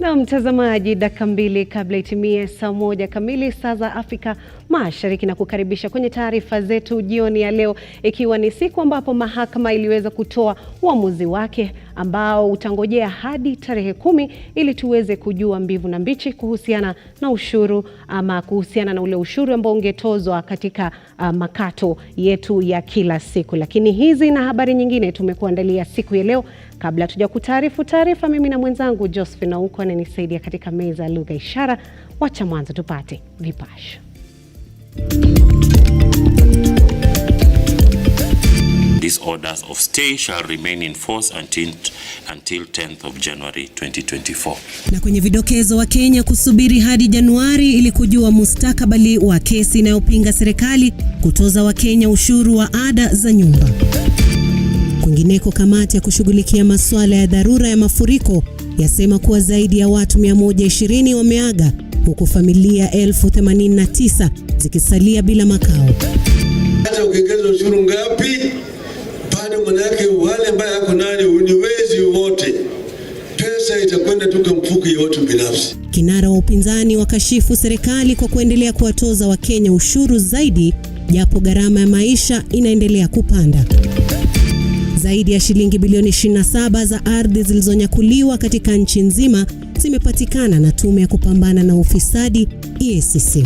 Na mtazamaji, dakika 2 kabla itimie saa 1 kamili saa za Afrika Mashariki, na kukaribisha kwenye taarifa zetu jioni ya leo, ikiwa ni siku ambapo mahakama iliweza kutoa uamuzi wake ambao utangojea hadi tarehe 10 ili tuweze kujua mbivu na mbichi kuhusiana na ushuru ama kuhusiana na ule ushuru ambao ungetozwa katika makato yetu ya kila siku. Lakini hizi na habari nyingine tumekuandalia siku ya leo. Kabla tuja kutaarifu taarifa, mimi na mwenzangu Josephine huko ananisaidia katika meza ya lugha ishara. Wacha mwanzo tupate vipasho. These orders of stay shall remain in force until 10th of January 2024. Na kwenye vidokezo, wa Kenya kusubiri hadi Januari ili kujua mustakabali wa kesi inayopinga serikali kutoza wa Kenya ushuru wa ada za nyumba. Kwingineko, kamati ya kushughulikia masuala ya dharura ya mafuriko yasema kuwa zaidi ya watu 120 wameaga, huku familia 1089 zikisalia bila makao. Hata ukiongeza ushuru ngapi, bado manake wale ambao yako nani uniwezi wote, pesa itakwenda tu kwa mfuko ya watu binafsi. Kinara wa upinzani wakashifu serikali kwa kuendelea kuwatoza wa Kenya ushuru zaidi, japo gharama ya maisha inaendelea kupanda. Zaidi ya shilingi bilioni 27 za ardhi zilizonyakuliwa katika nchi nzima zimepatikana na tume ya kupambana na ufisadi EACC.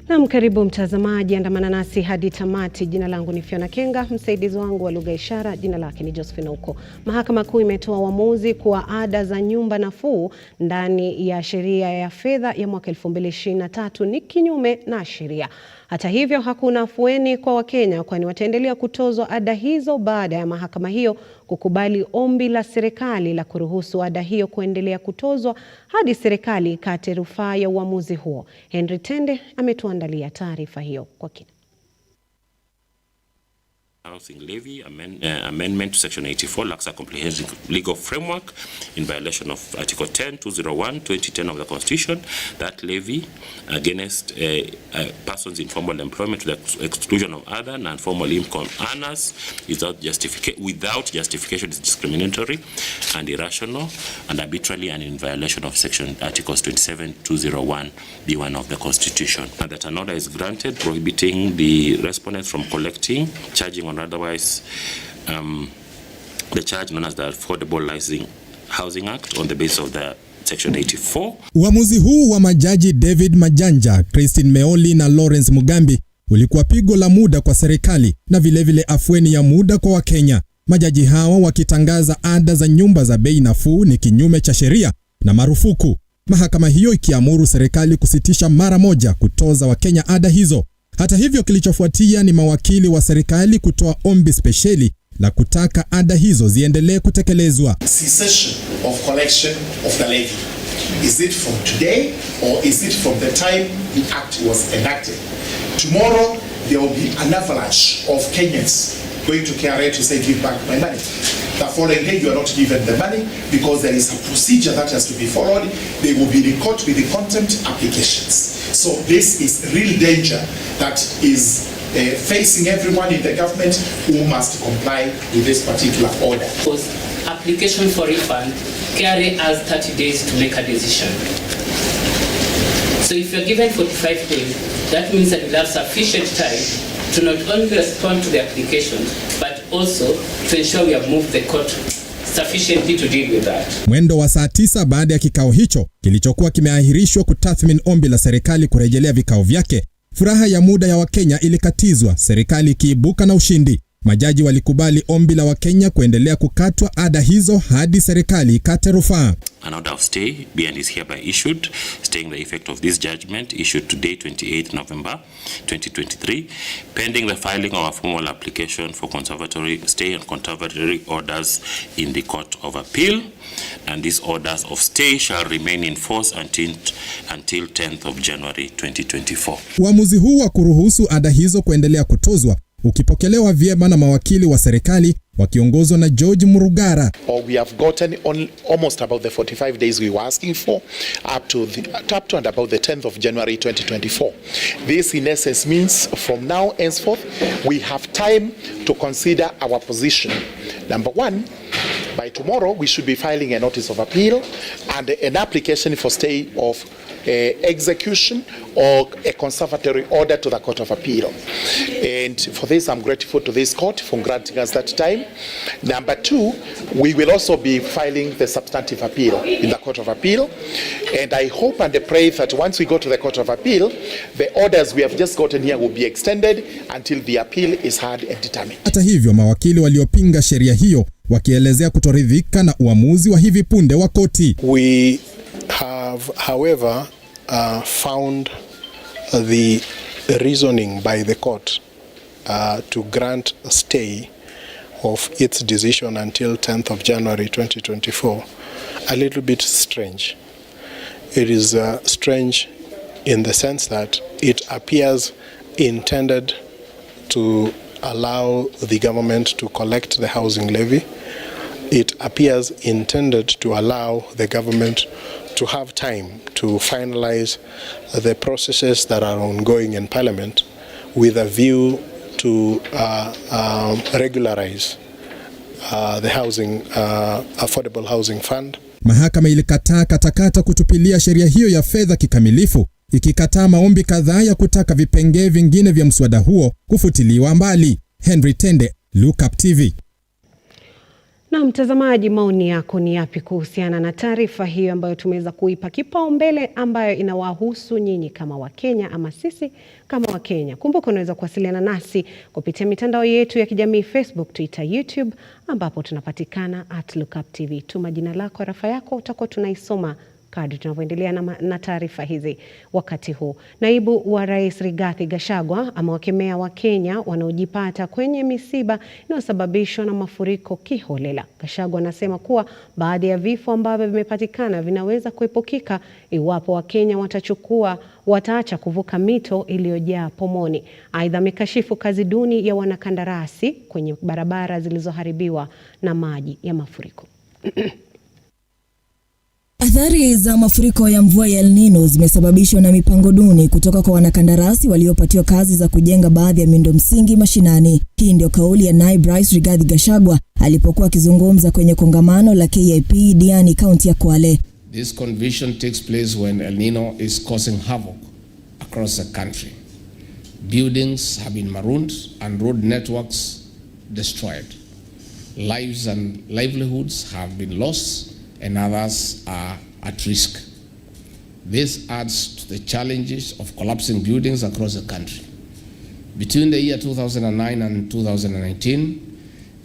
Na karibu mtazamaji, andamana nasi hadi tamati. Jina langu ni Fiona Kenga, msaidizi wangu wa lugha ishara jina lake ni Josephine huko. Mahakama Kuu imetoa uamuzi kuwa ada za nyumba nafuu ndani ya sheria ya fedha ya mwaka 2023 ni kinyume na sheria. Hata hivyo, hakuna afueni kwa Wakenya, kwani wataendelea kutozwa ada hizo baada ya mahakama hiyo kukubali ombi la serikali la kuruhusu ada hiyo kuendelea kutozwa hadi serikali ikate rufaa ya uamuzi huo. Henry Tende ametuandalia taarifa hiyo kwa kina. Housing levy amendment to section 84 lacks a comprehensive legal framework in violation of article 10, 201, 2010 of the Constitution. That levy against persons in formal employment to the exclusion of other non-formal income earners without justification is discriminatory and irrational and arbitrary and in violation of section articles 27, 201, B1 of the Constitution. And that an order is granted prohibiting the respondents from collecting, charging on otherwise the charge known as the Affordable Housing Act on the basis of the section 84. Uamuzi huu wa majaji David Majanja, Christine Meoli na Lawrence Mugambi ulikuwa pigo la muda kwa serikali na vilevile afueni ya muda kwa Wakenya. Majaji hawa wakitangaza ada za nyumba za bei nafuu ni kinyume cha sheria na marufuku. Mahakama hiyo ikiamuru serikali kusitisha mara moja kutoza Wakenya ada hizo. Hata hivyo, kilichofuatia ni mawakili wa serikali kutoa ombi spesheli la kutaka ada hizo ziendelee kutekelezwa. Cessation of collection of the levy. Is it from today or is it from the time the act was enacted? Tomorrow there will be an avalanche of Kenyans going to KRA to say, give back my money. The following day you are not given the money because there is a procedure that has to be followed. They will be in court with the contempt applications. So this is real danger that is facing everyone in the government who must comply with this particular order. Because application for refund, KRA has 30 days to make a decision. So if you're given 45 days, that means that you'll have sufficient time to not only respond to the application, but also to ensure we have moved the court sufficiently to deal with that. Mwendo wa saa 9 baada ya kikao hicho kilichokuwa kimeahirishwa kutathmini ombi la serikali kurejelea vikao vyake, furaha ya muda ya Wakenya ilikatizwa, serikali kiibuka na ushindi. Majaji walikubali ombi la Wakenya kuendelea kukatwa ada hizo hadi serikali ikate rufaa. An order of stay be is hereby issued, staying the effect of this judgment issued today, 28 November 2023, pending the filing of a formal application for conservatory stay and conservatory orders in the Court of Appeal. And these orders of stay shall remain in force until 10th of January 2024. Uamuzi huu wa kuruhusu ada hizo kuendelea kutozwa ukipokelewa vyema na mawakili wa serikali wakiongozwa na George Murugara. We have gotten almost about the 45 days we were asking for, up to and about the 10th of January 2024. This in essence means from now henceforth we have time to consider our position. Number one, by tomorrow we should be filing a notice of appeal and an application for stay of execution or a conservatory order to the Court of Appeal. And for this, I'm grateful to this court for granting us that time. Number two, we will also be filing the substantive appeal in the Court of Appeal. And I hope and pray that once we go to the Court of Appeal, the orders we have just gotten here will be extended until the appeal is heard and determined. Hata hivyo, mawakili waliopinga sheria hiyo wakielezea kutoridhika na uamuzi wa hivi punde wa koti. We have, however, found the reasoning by the court to grant a stay of its decision until 10th of January 2024 a little bit strange. It is strange in the sense that it appears intended to allow the government to collect the housing levy. It appears intended to allow the government to have time to finalize the processes that are ongoing in Parliament with a view to regularize the housing, affordable housing fund. Mahakama ilikataa katakata kutupilia sheria hiyo ya fedha kikamilifu, ikikataa maombi kadhaa ya kutaka vipengee vingine vya mswada huo kufutiliwa mbali. Henry Tende, Lookuptv. Na mtazamaji, maoni yako ni yapi kuhusiana na taarifa hiyo ambayo tumeweza kuipa kipaumbele, ambayo inawahusu nyinyi kama Wakenya ama sisi kama Wakenya? Kumbuka unaweza kuwasiliana nasi kupitia mitandao yetu ya kijamii, Facebook, Twitter, YouTube, ambapo tunapatikana @Lookuptv. Tuma jina lako, rafa yako, utakuwa tunaisoma kadri tunavyoendelea na taarifa hizi. Wakati huu, Naibu wa Rais Rigathi Gachagua amewakemea Wakenya wanaojipata kwenye misiba inayosababishwa na mafuriko kiholela. Gachagua anasema kuwa baadhi ya vifo ambavyo vimepatikana vinaweza kuepukika iwapo Wakenya wataacha kuvuka mito iliyojaa pomoni. Aidha, amekashifu kazi duni ya wanakandarasi kwenye barabara zilizoharibiwa na maji ya mafuriko. Athari za mafuriko ya mvua ya El Nino zimesababishwa na mipango duni kutoka kwa wanakandarasi waliopatiwa kazi za kujenga baadhi ya miundo msingi mashinani. Hii ndio kauli ya Naibu Rais Rigathi Gachagua alipokuwa akizungumza kwenye kongamano la KIP Diani, kaunti ya Kwale. This condition takes place when El Nino is causing havoc across the country. Buildings have been marooned and road networks destroyed. Lives and livelihoods have been lost, and others are at risk. This adds to the challenges of collapsing buildings across the country. Between the year 2009 and 2019,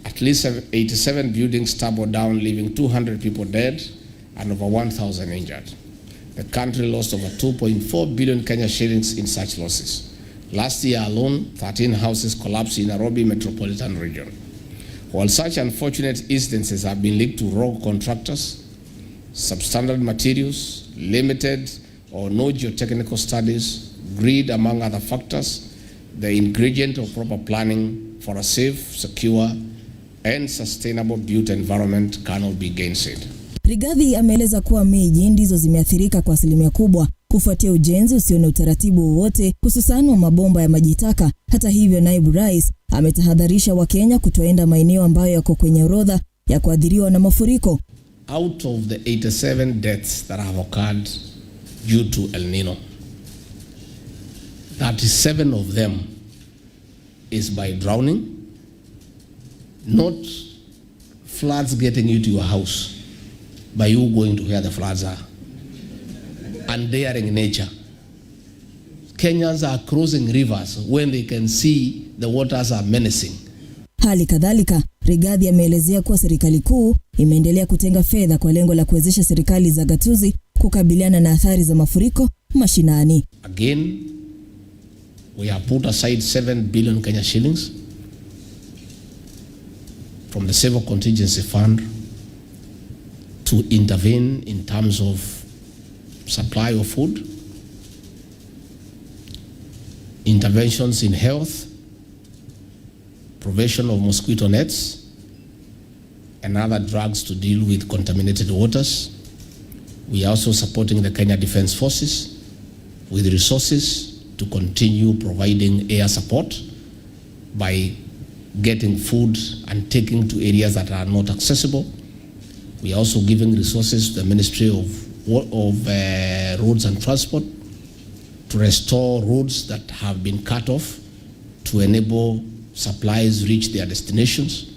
at least 87 buildings tumbled down, leaving 200 people dead and over 1,000 injured. The country lost over 2.4 billion Kenya shillings in such losses. Last year alone, 13 houses collapsed in Nairobi metropolitan region. While such unfortunate instances have been linked to rogue contractors, substandard materials, limited or no geotechnical studies, greed among other factors, the ingredient of proper planning for a safe, secure and sustainable built environment cannot be gainsaid. Rigathi ameeleza kuwa miji ndizo zimeathirika kwa asilimia kubwa kufuatia ujenzi usio na utaratibu wowote, hususan wa mabomba ya maji taka. Hata hivyo, Naibu Rais ametahadharisha Wakenya kutoenda maeneo ambayo yako kwenye orodha ya kuathiriwa na mafuriko. Out of the 87 deaths that have occurred due to El Nino, 37 of them is by drowning, not floods getting you to your house, by you going to where the floods are and daring nature. Kenyans are crossing rivers when they can see the waters are menacing. Hali kadhalika, Rigathi ameelezea kuwa serikali kuu imeendelea kutenga fedha kwa lengo la kuwezesha serikali za gatuzi kukabiliana na athari za mafuriko mashinani. Again, we have put aside 7 billion Kenya shillings from the Civil Contingency Fund to intervene in terms of supply of food, interventions in health, provision of mosquito nets, and other drugs to deal with contaminated waters. We are also supporting the Kenya Defence Forces with resources to continue providing air support by getting food and taking to areas that are not accessible. We are also giving resources to the Ministry of Roads and Transport to restore roads that have been cut off to enable supplies reach their destinations.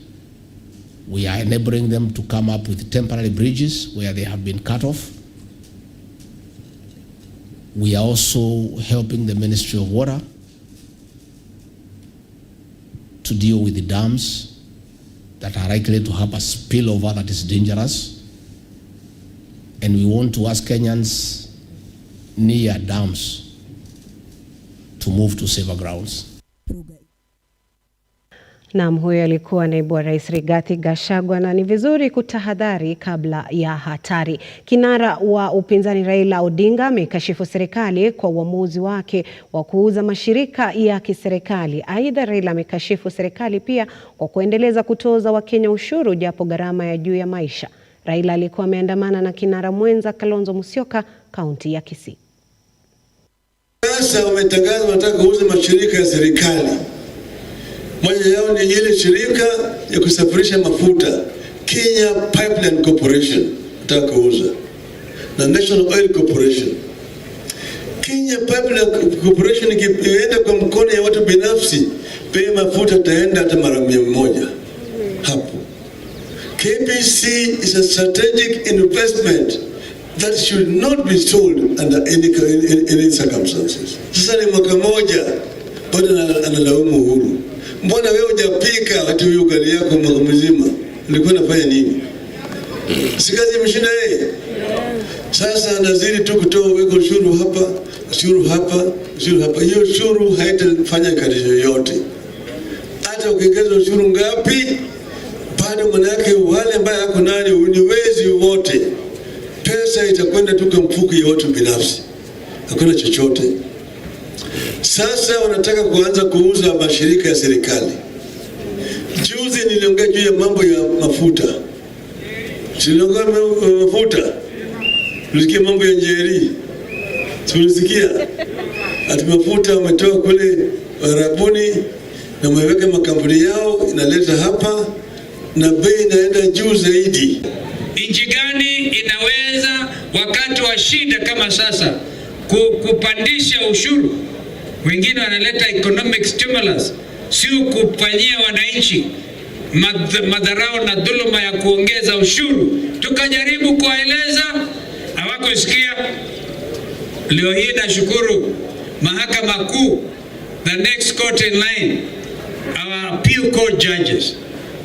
We are enabling them to come up with temporary bridges where they have been cut off. We are also helping the Ministry of Water to deal with the dams that are likely to have a spillover that is dangerous. And we want to ask Kenyans near dams to move to safer grounds. Naam, huyo alikuwa naibu wa rais Rigathi Gachagua, na ni vizuri kutahadhari kabla ya hatari. Kinara wa upinzani Raila Odinga amekashifu serikali kwa uamuzi wake wa kuuza mashirika ya kiserikali. Aidha, Raila amekashifu serikali pia kwa kuendeleza kutoza Wakenya ushuru japo gharama ya juu ya maisha. Raila alikuwa ameandamana na kinara mwenza Kalonzo Musyoka kaunti ya Kisii. Sasa wametangaza wanataka kuuza mashirika ya serikali. Moja yao ni ile shirika ya kusafirisha mafuta, Kenya Pipeline Corporation, nataka kuuza, na National Oil Corporation. Kenya Pipeline Corporation ikienda kwa mkono ya watu binafsi, bei mafuta taenda hata mara 100 hapo. KPC is a strategic investment that should not be sold under any circumstances. Sasa ni mwaka moja bado analaumu Uhuru. Mbona wewe hujapika hata hiyo gari yako mwaka mzima? Ulikuwa unafanya nini? Si kazi imeshinda yeye. Sasa anazidi tu kutoa weko ushuru hapa, ushuru hapa, ushuru hapa. Hiyo ushuru haitafanya kazi yoyote. Hata ukiongeza ushuru ngapi, bado manake wale ambao wako nani uniwezi wote. Pesa itakwenda tu kwa mfuko ya watu binafsi. Hakuna chochote. Sasa wanataka kuanza kuuza mashirika ya serikali. Juzi niliongea juu ya mambo ya mafuta. Niliongea mafuta. Nilisikia mambo ya Njeri. Tulisikia ati mafuta wametoa kule Arabuni na wameweka makampuni yao inaleta hapa na bei inaenda juu zaidi. Nchi gani inaweza wakati wa shida kama sasa kupandisha ushuru? Wengine wanaleta economic stimulus, sio kufanyia wananchi madharau na dhuluma ya kuongeza ushuru. Tukajaribu kueleza, hawakusikia. Leo hii nashukuru Mahakama Kuu, the next court in line, our appeal court judges,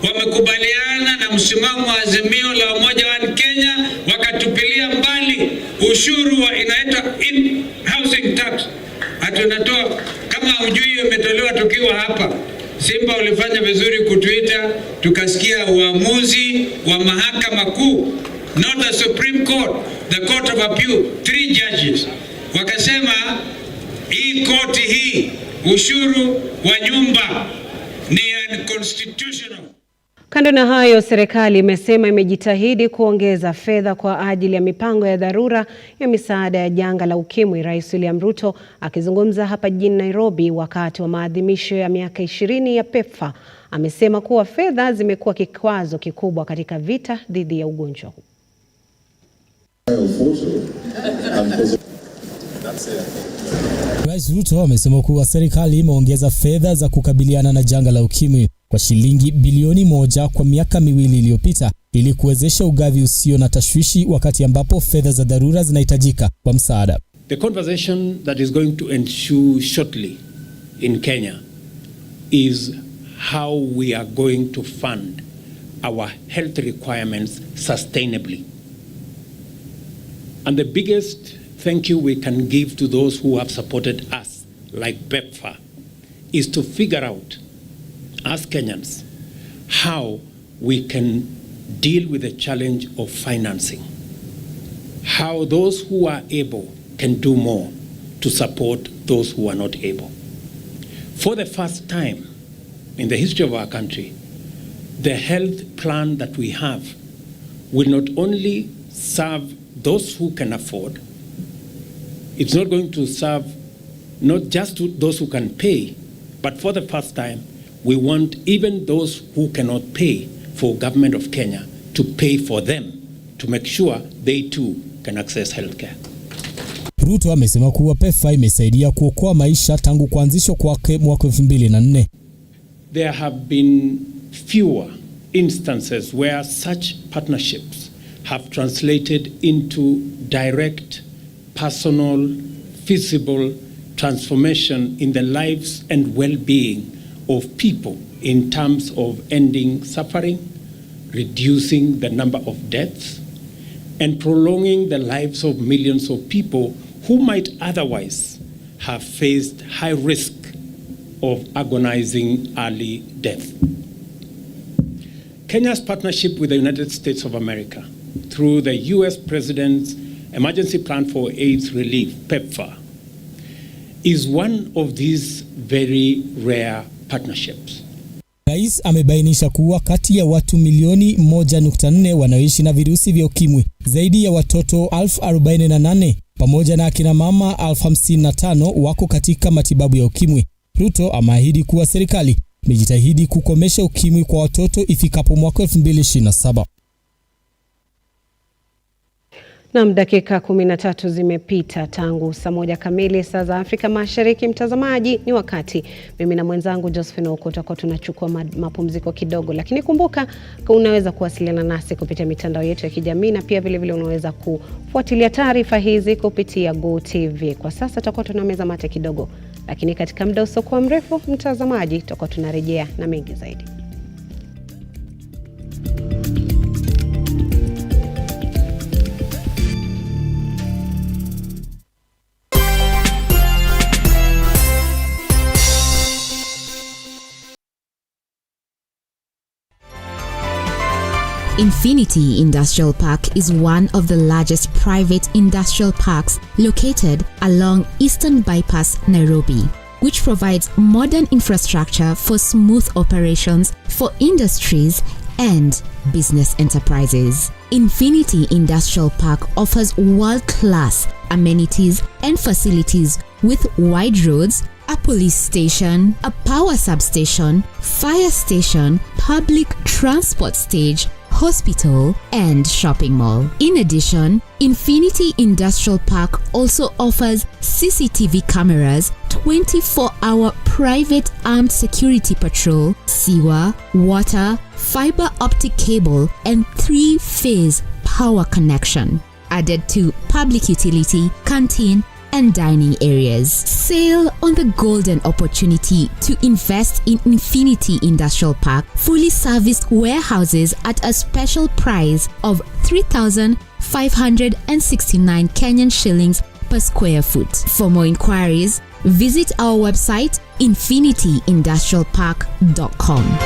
wamekubaliana na msimamo wa azimio la Umoja wa Kenya, wakatupilia mbali ushuru wa inaitwa in-housing tax. Hatunatoa kama ujui umetolewa tukiwa hapa. Simba ulifanya vizuri kutuita, tukasikia uamuzi wa Mahakama Kuu, not the Supreme Court, the Court of Appeal, 3 judges. Wakasema hii koti hii ushuru wa nyumba ni unconstitutional. Kando na hayo, serikali imesema imejitahidi kuongeza fedha kwa ajili ya mipango ya dharura ya misaada ya janga la ukimwi. Rais William RUTO akizungumza hapa jijini Nairobi wakati wa maadhimisho ya miaka 20 ya PEPFAR amesema kuwa fedha zimekuwa kikwazo kikubwa katika vita dhidi ya ugonjwa huu. Rais RUTO amesema kuwa serikali imeongeza fedha za kukabiliana na janga la ukimwi kwa shilingi bilioni 1 kwa miaka 2 iliyopita ili kuwezesha ugavi usio na tashwishi wakati ambapo fedha za dharura zinahitajika kwa msaada. The conversation that is going to ensue shortly in Kenya is how we are going to fund our health requirements sustainably. And the biggest thank you we can give to those who have supported us, like PEPFAR, is to figure out, as Kenyans, how we can deal with the challenge of financing. How those who are able can do more to support those who are not able. For the first time in the history of our country, the health plan that we have will not only serve those who can afford, it's not going to serve not just to those who can pay, but for the first time, we want even those who cannot pay for government of Kenya to pay for them to make sure they too can access healthcare. Ruto amesema kuwa PEPFAR imesaidia kuokoa maisha tangu kuanzishwa kwake mwaka 2004. There have been fewer instances where such partnerships have translated into direct, personal, visible transformation in the lives and well-being of people in terms of ending suffering, reducing the number of deaths, and prolonging the lives of millions of people who might otherwise have faced high risk of agonizing early death. Kenya's partnership with the United States of America through the U.S. President's Emergency Plan for AIDS Relief, PEPFAR, is one of these very rare partnerships. Rais amebainisha kuwa kati ya watu milioni 1.4 wanaoishi na virusi vya ukimwi, zaidi ya watoto 48,000 pamoja na akina mama 55,000 wako katika matibabu ya ukimwi. Ruto ameahidi kuwa serikali imejitahidi kukomesha ukimwi kwa watoto ifikapo mwaka 2027. Na dakika 13 zimepita tangu saa 1 kamili saa za Afrika Mashariki. Mtazamaji, ni wakati mimi na mwenzangu Josephine Okota kwa tunachukua mapumziko kidogo, lakini kumbuka unaweza kuwasiliana nasi kupitia mitandao yetu ya kijamii, na pia vile vile unaweza kufuatilia taarifa hizi kupitia GoTV. Kwa sasa tutakuwa tunameza mate kidogo, lakini katika muda usiokuwa mrefu mtazamaji tutakuwa tunarejea na mengi zaidi. Infinity Industrial Park is one of the largest private industrial parks located along Eastern Bypass, Nairobi, which provides modern infrastructure for smooth operations for industries and business enterprises. Infinity Industrial Park offers world-class amenities and facilities with wide roads, a police station, a power substation, fire station, public transport stage, hospital, and shopping mall. In addition, Infinity Industrial Park also offers CCTV cameras, 24-hour private armed security patrol, sewer, water, fiber optic cable, and 3-phase power connection, added to public utility, canteen, and dining areas. Sail on the golden opportunity to invest in Infinity Industrial Park, fully serviced warehouses at a special price of 3,569 Kenyan shillings per square foot. For more inquiries, visit our website infinityindustrialpark.com.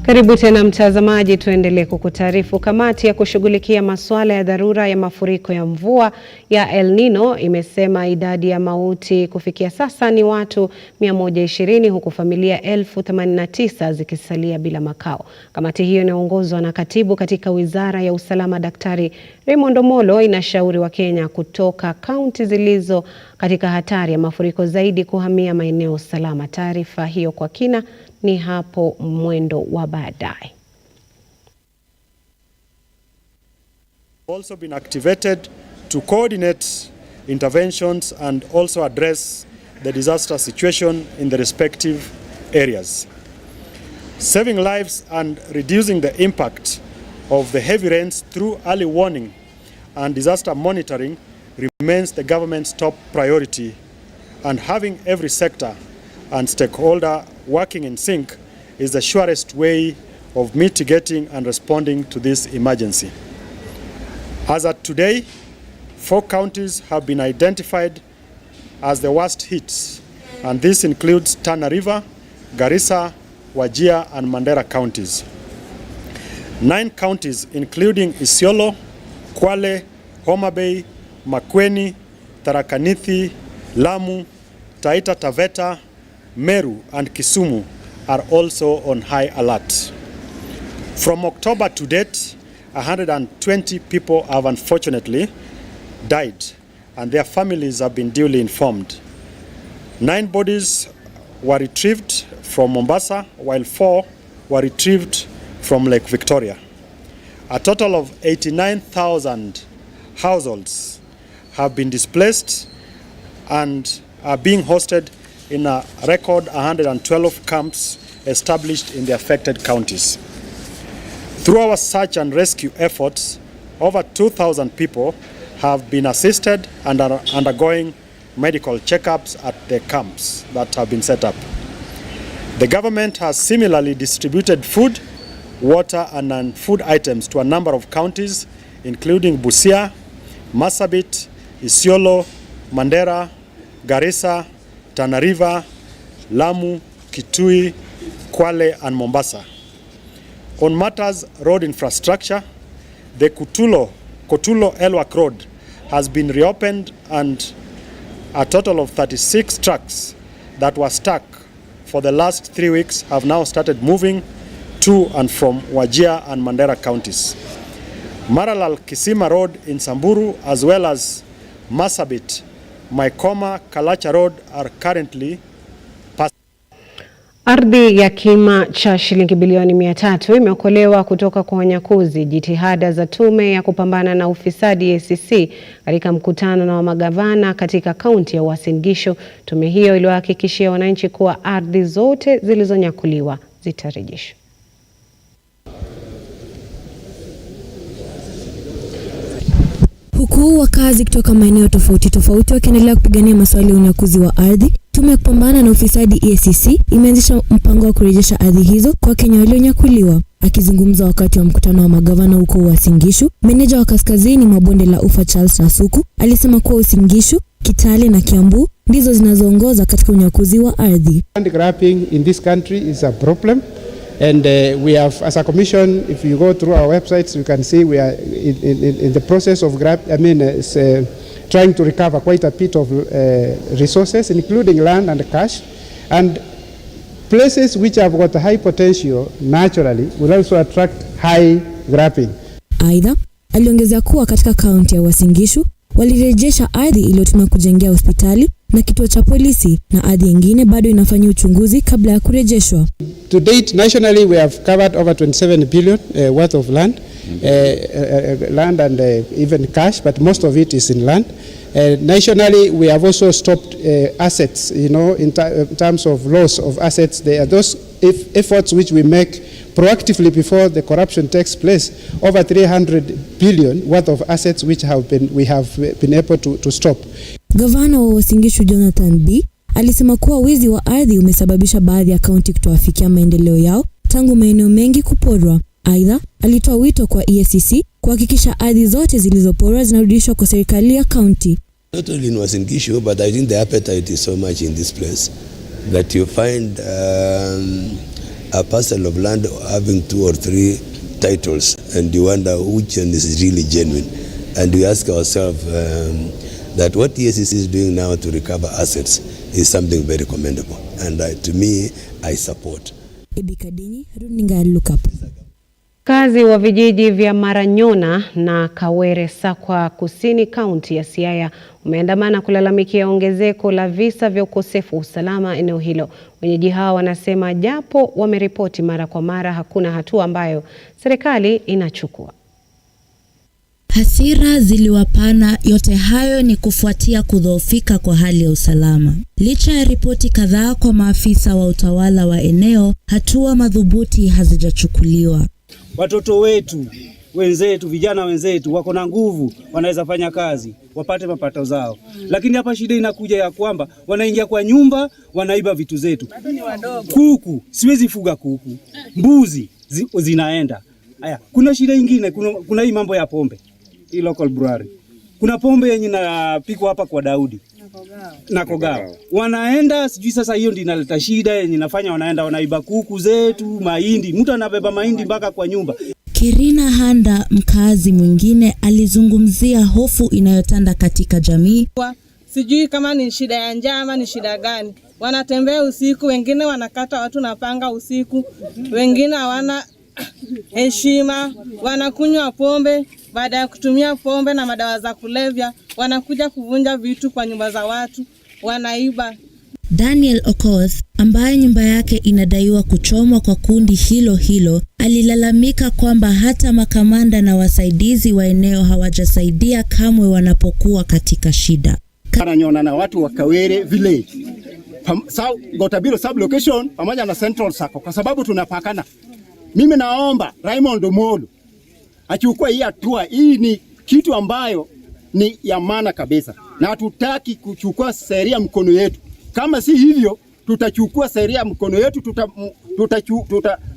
Karibu tena mtazamaji, tuendelee kukutaarifu. Kamati ya kushughulikia masuala ya dharura ya mafuriko ya mvua ya El Nino imesema idadi ya mauti kufikia sasa ni watu 120, huku familia 1089 zikisalia bila makao. Kamati hiyo inaongozwa na katibu katika Wizara ya Usalama Daktari Raymond Omolo inashauri wa Kenya kutoka kaunti zilizo katika hatari ya mafuriko zaidi kuhamia maeneo salama. Taarifa hiyo kwa kina ni hapo mwendo wa baadaye. Also been activated to coordinate interventions and also address the disaster situation in the respective areas. Saving lives and reducing the impact of the heavy rains through early warning and disaster monitoring remains the government's top priority, and having every sector and stakeholder working in sync is the surest way of mitigating and responding to this emergency. As at today, 4 counties have been identified as the worst hit, and this includes Tana River, Garissa, Wajir, and Mandera counties. 9 counties, including Isiolo, Kwale, Homa Bay, Makueni, Tharaka Nithi, Lamu, Taita Taveta, Meru, and Kisumu are also on high alert. From October to date, 120 people have unfortunately died, and their families have been duly informed. 9 bodies were retrieved from Mombasa, while 4 were retrieved from Lake Victoria. A total of 89,000 households have been displaced and are being hosted in a record 112 camps established in the affected counties. Through our search and rescue efforts, over 2,000 people have been assisted and are undergoing medical checkups at the camps that have been set up. The government has similarly distributed food, water, and non-food items to a number of counties, including Busia, Marsabit, Isiolo, Mandera, Garissa, Tana River, Lamu, Kitui, Kwale, and Mombasa. On matters road infrastructure, the Kotulo-Elwak Road has been reopened, and a total of 36 trucks that were stuck for the last 3 weeks have now started moving to and from Wajir and Mandera counties. Maralal Kisima Road in Samburu, as well as Marsabit, Maikoma, Kalacha Road are currently passed. Ardhi ya kima cha shilingi bilioni 300 imeokolewa kutoka kwa wanyakuzi. Jitihada za tume ya kupambana na ufisadi EACC katika mkutano na magavana katika kaunti ya Uasin Gishu. Tume hiyo iliwahakikishia wananchi kuwa ardhi zote zilizonyakuliwa zitarejeshwa. Huku wakazi kutoka maeneo tofauti wakiendelea kupigania masuala ya unyakuzi wa ardhi, tume ya kupambana na ufisadi EACC imeanzisha mpango wa kurejesha ardhi hizo kwa Wakenya walionyakuliwa. Akizungumza wakati wa mkutano wa magavana huko Uasin Gishu, meneja wa kaskazini mwa bonde la Ufa Charles Rasuku alisema kuwa Uasin Gishu, Kitale na Kiambu ndizo zinazoongoza katika unyakuzi wa ardhi. Land grabbing in this country is a problem. And we have, as a commission, if you go through our websites, you can see we are in the process of trying to recover quite a bit of resources, including land and cash. And places which have got high potential naturally will also attract high grabbing. Aidha, aliongeza kuwa katika kaunti ya Uasin Gishu walirejesha ardhi iliyotumika kujengea hospitali na kituo cha polisi, na ardhi nyingine bado inafanywa uchunguzi kabla ya kurejeshwa. To date, nationally we have covered over 27 billion worth of land, land and even cash, but most of it is in land. Nationally, we have also stopped assets, in terms of loss of assets. There are those efforts which we make proactively before the corruption takes place. Over 300 billion worth of assets which we have been able to stop. Gavana wa Uasin Gishu Jonathan B alisema kuwa wizi wa ardhi umesababisha baadhi ya kaunti kutoafikia maendeleo yao tangu maeneo mengi kuporwa. Aidha, alitoa wito kwa EACC kuhakikisha ardhi zote zilizoporwa zinarudishwa kwa serikali ya kaunti. Not only in Uasin Gishu, but I think the appetite is so much in this place that you find a parcel of land having 2 or 3 titles, and you wonder which one is really genuine. And we ask ourselves that what EACC is doing now to recover assets is something very commendable, and to me, I support. Kazi wa vijiji vya Maranyona na Kawere Sakwa kusini kaunti ya Siaya umeandamana kulalamikia ongezeko la visa vya ukosefu usalama eneo hilo. Wenyeji hao wanasema japo wameripoti mara kwa mara, hakuna hatua ambayo serikali inachukua. Hasira ziliwapana. Yote hayo ni kufuatia kudhoofika kwa hali ya usalama. Licha ya ripoti kadhaa kwa maafisa wa utawala wa eneo, hatua madhubuti hazijachukuliwa. Watoto wetu, wenzetu, vijana wenzetu wako na nguvu, wanaweza fanya kazi, wapate mapato zao. Lakini hapa shida inakuja ya kwamba wanaingia kwa nyumba, wanaiba vitu zetu. Kuku, siwezi fuga kuku. Mbuzi zinaenda. Haya, kuna shida nyingine, kuna hii mambo ya pombe. Hii local brewery. Kuna pombe yenye inapikwa hapa kwa Daudi na Kogao. Wanaenda sijui sasa hiyo ndio inaleta shida yenye inafanya wanaenda wanaiba kuku zetu, mahindi. Mtu anabeba mahindi mpaka kwa nyumba. Kirina Handa, mkazi mwingine, alizungumzia hofu inayotanda katika jamii. Sijui kama ni shida ya njaa ama ni shida gani. Wanatembea usiku, wengine wanakata watu na panga usiku, wengine hawana heshima, wanakunywa pombe. Baada ya kutumia pombe na madawa za kulevya, wanakuja kuvunja vitu kwa nyumba za watu, wanaiba. Daniel Okoth, ambaye nyumba yake inadaiwa kuchomwa kwa kundi hilo hilo, alilalamika kwamba hata makamanda na wasaidizi wa eneo hawajasaidia kamwe wanapokuwa katika shida. Ananyona na watu wa Kawere village, Gotabiro sub location pamoja na Central Sacco, kwa sababu tunapakana. Mimi naomba Raymond Omolo achukue hii hatua. Hii ni kitu ambayo ni ya maana kabisa, na hatutaki kuchukua sheria mkono yetu. Kama si hivyo, tutachukua sheria mkono yetu,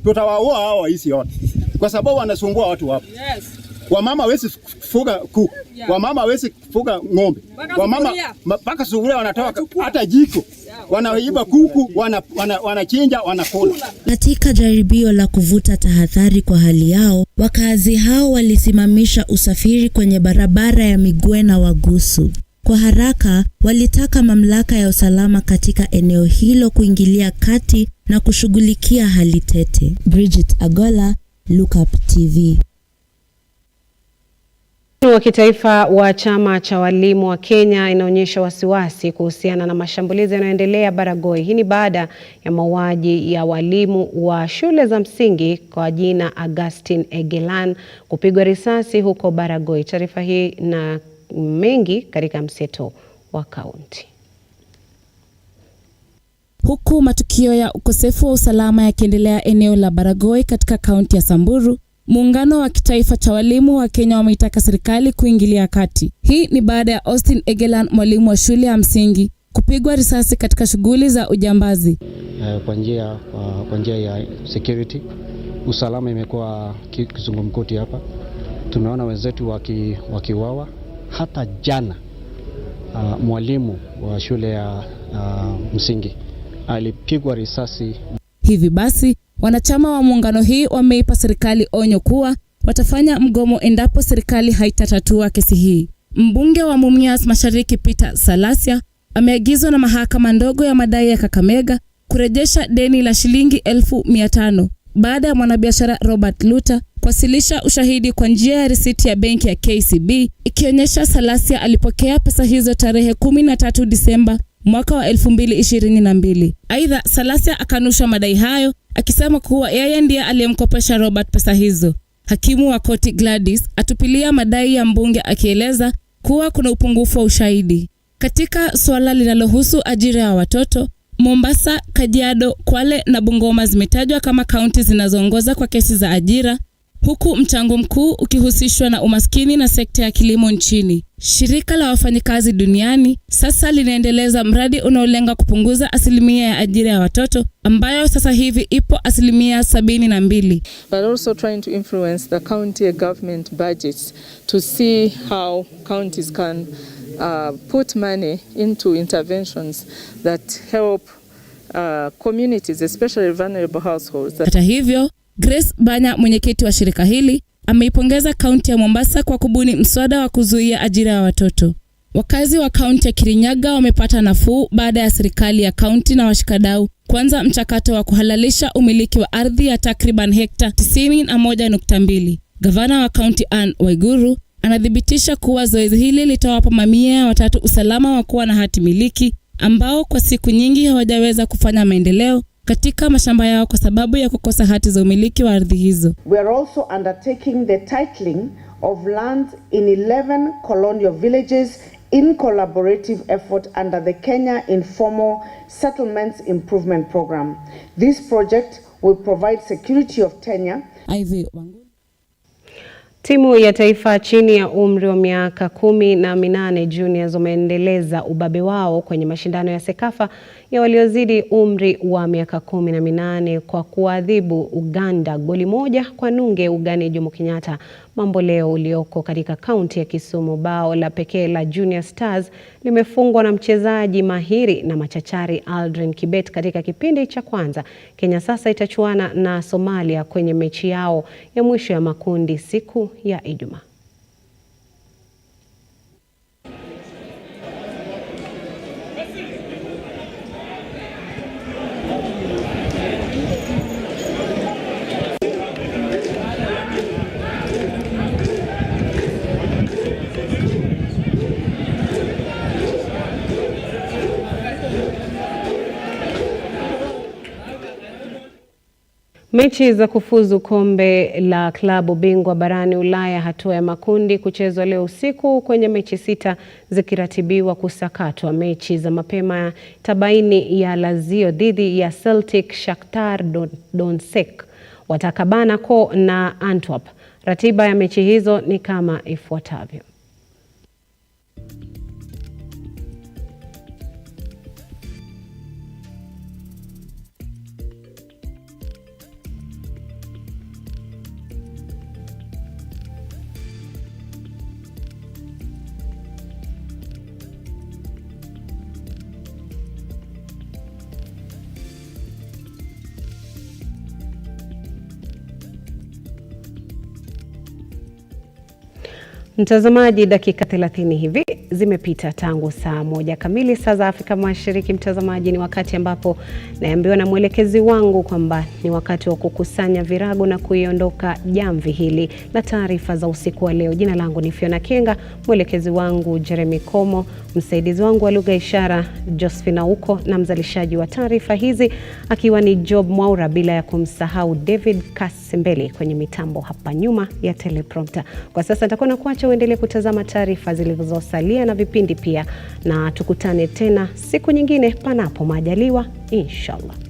tutawaua hao hizi yote, kwa sababu wanasumbua watu hapo. Yes. Wamama hawezi kufuga kuku, wamama hawezi kufuga ng'ombe, wamama mpaka sufuria wanatoa hata jiko, wanaiba kuku, wanachinja, wanakula. Katika jaribio la kuvuta tahadhari kwa hali yao, wakazi hao walisimamisha usafiri kwenye barabara ya Migwena Wagusu. Kwa haraka, walitaka mamlaka ya usalama katika eneo hilo kuingilia kati na kushughulikia hali tete. Bridget Agola, Lookuptv. Wa kitaifa wa chama cha walimu wa Kenya inaonyesha wasiwasi kuhusiana na mashambulizi yanayoendelea Baragoi. Hii ni baada ya mauaji ya walimu wa shule za msingi kwa jina Augustine Egelan kupigwa risasi huko Baragoi. Taarifa hii na mengi katika mseto wa kaunti. Huku matukio ya ukosefu wa usalama yakiendelea eneo la Baragoi katika kaunti ya Samburu, muungano wa kitaifa cha walimu wa Kenya wameitaka serikali kuingilia kati. Hii ni baada ya Austin Egelan, mwalimu wa shule ya msingi, kupigwa risasi katika shughuli za ujambazi. Kwa njia ya security, usalama imekuwa kizungumkuti hapa. Tumeona wenzetu wakiuawa. Hata jana mwalimu wa shule ya msingi alipigwa risasi. Hivi basi, wanachama wa muungano hii wameipa serikali onyo kuwa watafanya mgomo endapo serikali haitatatua kesi hii. Mbunge wa Mumias Mashariki Peter Salasia ameagizwa na mahakama ndogo ya madai ya Kakamega kurejesha deni la shilingi 1,500 baada ya mwanabiashara Robert Luta kuwasilisha ushahidi kwa njia ya risiti ya benki ya KCB ikionyesha Salasia alipokea pesa hizo tarehe 13 Disemba mwaka wa 2022. Aidha, Salasia akanusha madai hayo akisema kuwa yeye ndiye aliyemkopesha Robert pesa hizo. Hakimu wa koti Gladys atupilia madai ya mbunge akieleza kuwa kuna upungufu wa ushahidi. Katika swala linalohusu ajira ya watoto, Mombasa, Kajiado, Kwale na Bungoma zimetajwa kama kaunti zinazoongoza kwa kesi za ajira, huku mchango mkuu ukihusishwa na umaskini na sekta ya kilimo nchini. Shirika la wafanyikazi duniani sasa linaendeleza mradi unaolenga kupunguza asilimia ya ajira ya watoto ambayo sasa hivi ipo asilimia 72. But also trying to influence the county government budgets to see how counties can put money into interventions that help communities, especially vulnerable households. Hata hivyo, Grace Banya, mwenyekiti wa shirika hili, ameipongeza kaunti ya Mombasa kwa kubuni mswada wa kuzuia ajira ya watoto. Wakazi wa kaunti ya Kirinyaga wamepata nafuu baada ya serikali ya kaunti na washikadau kuanza mchakato wa kuhalalisha umiliki wa ardhi ya takriban hekta 91.2. Gavana wa kaunti Anne Waiguru anadhibitisha kuwa zoezi hili litawapa mamia ya watoto usalama wa kuwa na hati miliki ambao kwa siku nyingi hawajaweza kufanya maendeleo katika mashamba yao kwa sababu ya kukosa hati za umiliki wa ardhi hizo. We are also undertaking the titling of land in 11 colonial villages in collaborative effort under the Kenya Informal Settlements Improvement Program. This project will provide security of tenure. Timu ya taifa chini ya umri wa miaka 18 juniors wameendeleza ubabe wao kwenye mashindano ya Sekafa ya waliozidi umri wa miaka 18 kwa kuadhibu Uganda goli 1 kwa nunge ugani Jomo Kenyatta Mamboleo ulioko katika kaunti ya Kisumu. Bao la pekee la Junior Stars limefungwa na mchezaji mahiri na machachari Aldrin Kibet katika kipindi cha kwanza. Kenya sasa itachuana na Somalia kwenye mechi yao ya mwisho ya makundi siku ya Ijumaa. Mechi za kufuzu kombe la klabu bingwa barani Ulaya hatua ya makundi kuchezwa leo usiku, kwenye mechi 6 zikiratibiwa kusakatwa. Mechi za mapema tabaini ya Lazio dhidi ya Celtic, Shakhtar Donetsk watakabana ko na Antwerp. Ratiba ya mechi hizo ni kama ifuatavyo. Mtazamaji, dakika 30 hivi zimepita tangu saa 1 kamili saa za Afrika Mashariki. Mtazamaji, ni wakati ambapo naambiwa na mwelekezi wangu kwamba ni wakati wa kukusanya virago na kuiondoka jamvi hili la taarifa za usiku wa leo. Jina langu ni Fiona Kenga, mwelekezi wangu Jeremy Komo, msaidizi wangu wa lugha ishara Josephine Uko, na mzalishaji wa taarifa hizi akiwa ni Job Mwaura, bila ya kumsahau David Kasembele kwenye mitambo hapa nyuma ya teleprompter. Kwa sasa nitakuwa nakuacha uendelee kutazama taarifa zilizosalia na vipindi pia, na tukutane tena siku nyingine panapo majaliwa inshallah.